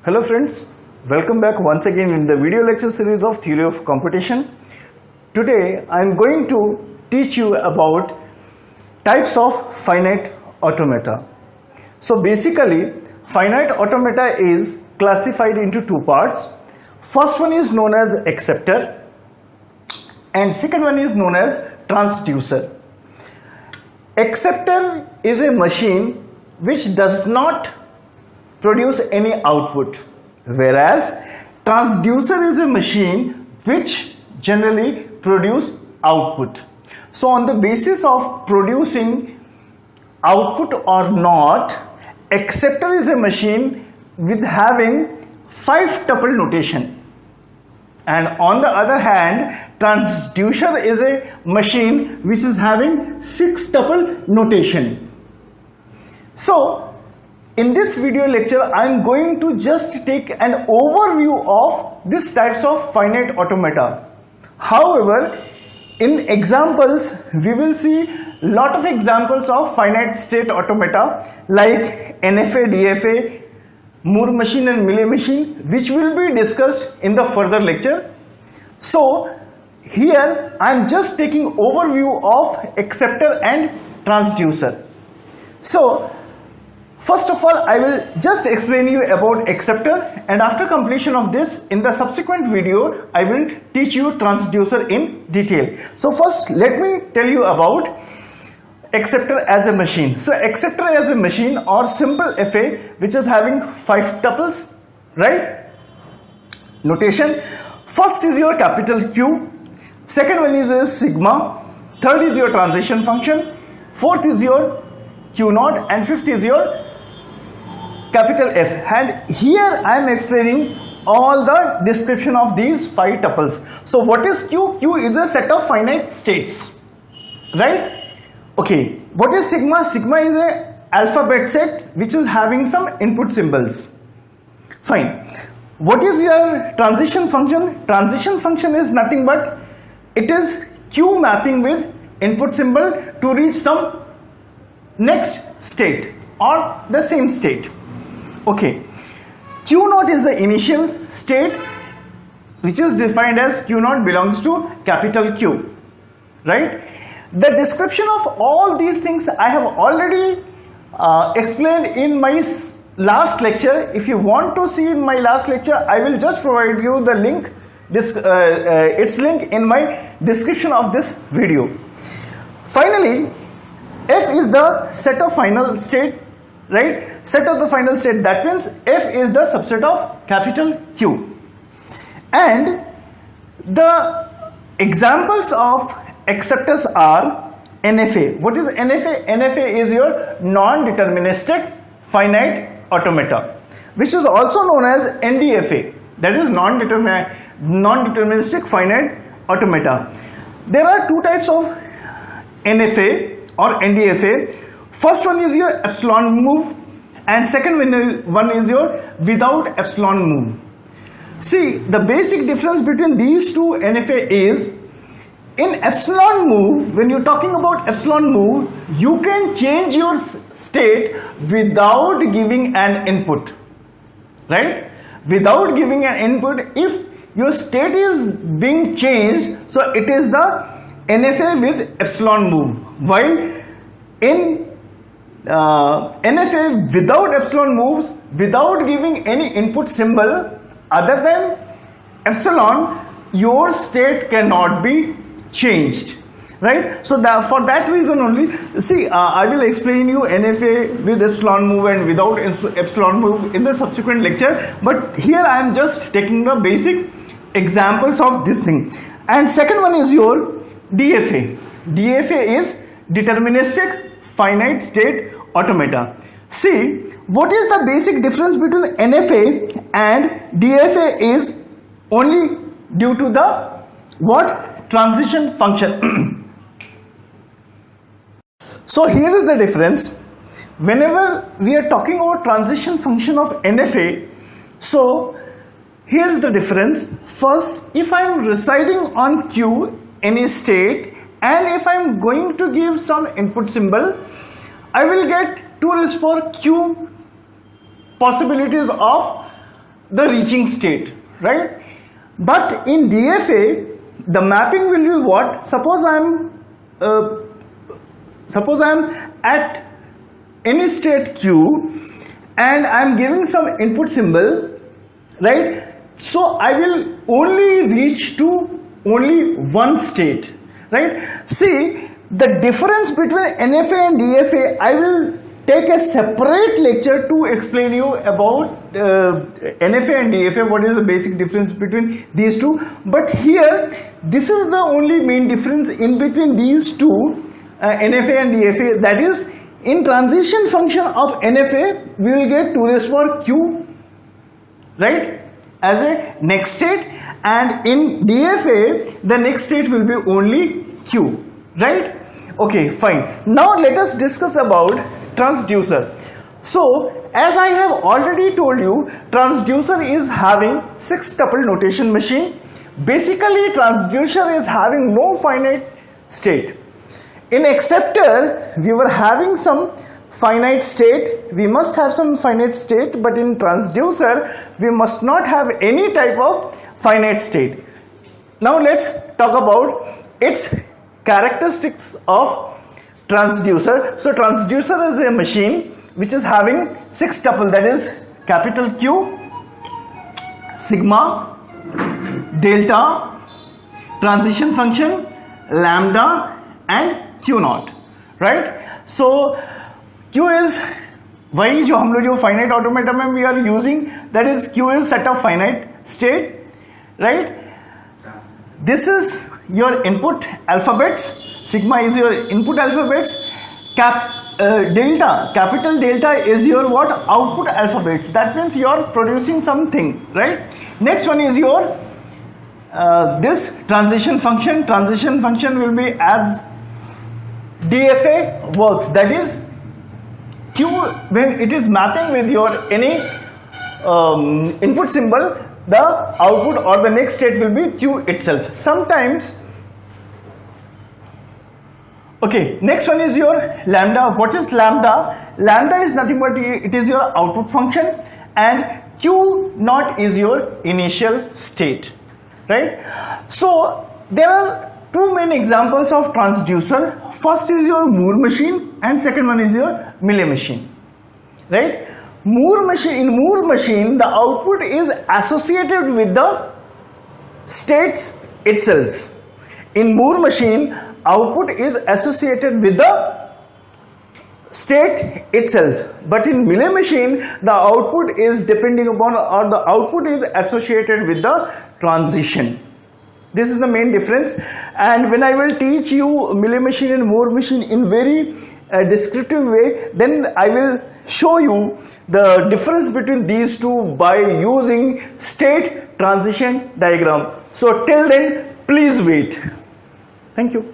Hello friends, welcome back once again in the video lecture series of Theory of Computation. Today I am going to teach you about types of finite automata. So basically finite automata is classified into two parts. First one is known as acceptor and second one is known as transducer. Acceptor is a machine which does not produce any output, whereas transducer is a machine which generally produce output. So on the basis of producing output or not, acceptor is a machine with having 5 tuple notation, and on the other hand transducer is a machine which is having 6 tuple notation. So in this video lecture, I am going to just take an overview of these types of finite automata. However, in examples, we will see lot of examples of finite state automata like NFA, DFA, Moore machine and Mealy machine, which will be discussed in the further lecture. So here I am just taking overview of acceptor and transducer. So first of all, I will just explain you about acceptor, and after completion of this, in the subsequent video, I will teach you transducer in detail. So first, let me tell you about acceptor as a machine. So acceptor as a machine or simple FA which is having 5 tuples, right? Notation. First is your capital Q, second one is a sigma, third is your transition function, fourth is your Q naught, and fifth is your capital F. And here I am explaining all the description of these 5 tuples. So what is Q? Q is a set of finite states, right? Okay, what is sigma? Sigma is a alphabet set which is having some input symbols. Fine. What is your transition function? Transition function is nothing but it is Q mapping with input symbol to reach some next state or the same state. Okay, Q naught is the initial state which is defined as Q naught belongs to capital Q, right? The description of all these things I have already explained in my last lecture. If you want to see in my last lecture, I will just provide you the link, its link in my description of this video. Finally, F is the set of final state, right? Set of the final state, that means F is the subset of capital Q. And the examples of acceptors are NFA. What is NFA? NFA is your non-deterministic finite automata, which is also known as NDFA, that is non-deterministic finite automata. There are two types of NFA or NDFA. First one is your epsilon move and second one is your without epsilon move. See, the basic difference between these two NFA is, in epsilon move, when you're talking about epsilon move, you can change your state without giving an input, right? Without giving an input, if your state is being changed, so it is the NFA with epsilon move. While in NFA without epsilon moves, without giving any input symbol other than epsilon, your state cannot be changed, right? So for that reason only, see, I will explain you NFA with epsilon move and without epsilon move in the subsequent lecture, but here I am just taking the basic examples of this thing. And second one is your DFA. DFA is deterministic finite state automata. See, what is the basic difference between NFA and DFA is only due to the what? Transition function. So here is the difference. Whenever we are talking about transition function of NFA, so here's the difference. First, if I am residing on Q any state and if I am going to give some input symbol, I will get 2 raised for Q possibilities of the reaching state, right? But in DFA, the mapping will be what? Suppose I am at any state Q and I am giving some input symbol, right? So I will only reach to only one state, right? See, the difference between NFA and DFA, I will take a separate lecture to explain you about NFA and DFA, what is the basic difference between these two. But here, this is the only main difference in between these two, NFA and DFA, that is, in transition function of NFA, we will get 2 raised power Q, right, as a next state, and in DFA, the next state will be only Q, right? Okay, fine. Now let us discuss about transducer. So, as I have already told you, transducer is having 6-tuple notation machine. Basically, transducer is having no finite state. In acceptor, we were having some finite state. We must have some finite state, but in transducer, we must not have any type of finite state. Now, let's talk about its characteristics of transducer. So transducer is a machine which is having 6-tuple, that is capital Q, sigma, delta, transition function, lambda and Q naught, right? So Q is वही जो हम लोग जो finite automata में we are using, that is Q is set of finite state, right? This is your input alphabets. Sigma is your input alphabets. Delta, capital delta is your what? Output alphabets. That means you are producing something, right? Next one is your this transition function. Transition function will be as DFA works. That is Q, when it is mapping with your any input symbol, the output or the next state will be Q itself. Sometimes, okay, next one is your lambda. What is lambda? Lambda is nothing but it is your output function, and Q naught is your initial state, right? So there are two main examples of transducer. First is your Moore machine and second one is your Mealy machine, right? Moore machine, in Moore machine, the output is associated with the states itself. In Moore machine, output is associated with the state itself, but in Mealy machine, the output is depending upon, or the output is associated with the transition. This is the main difference, and when I will teach you Mealy machine and Moore machine in very descriptive way, then I will show you the difference between these two by using state transition diagram. So till then, please wait. Thank you.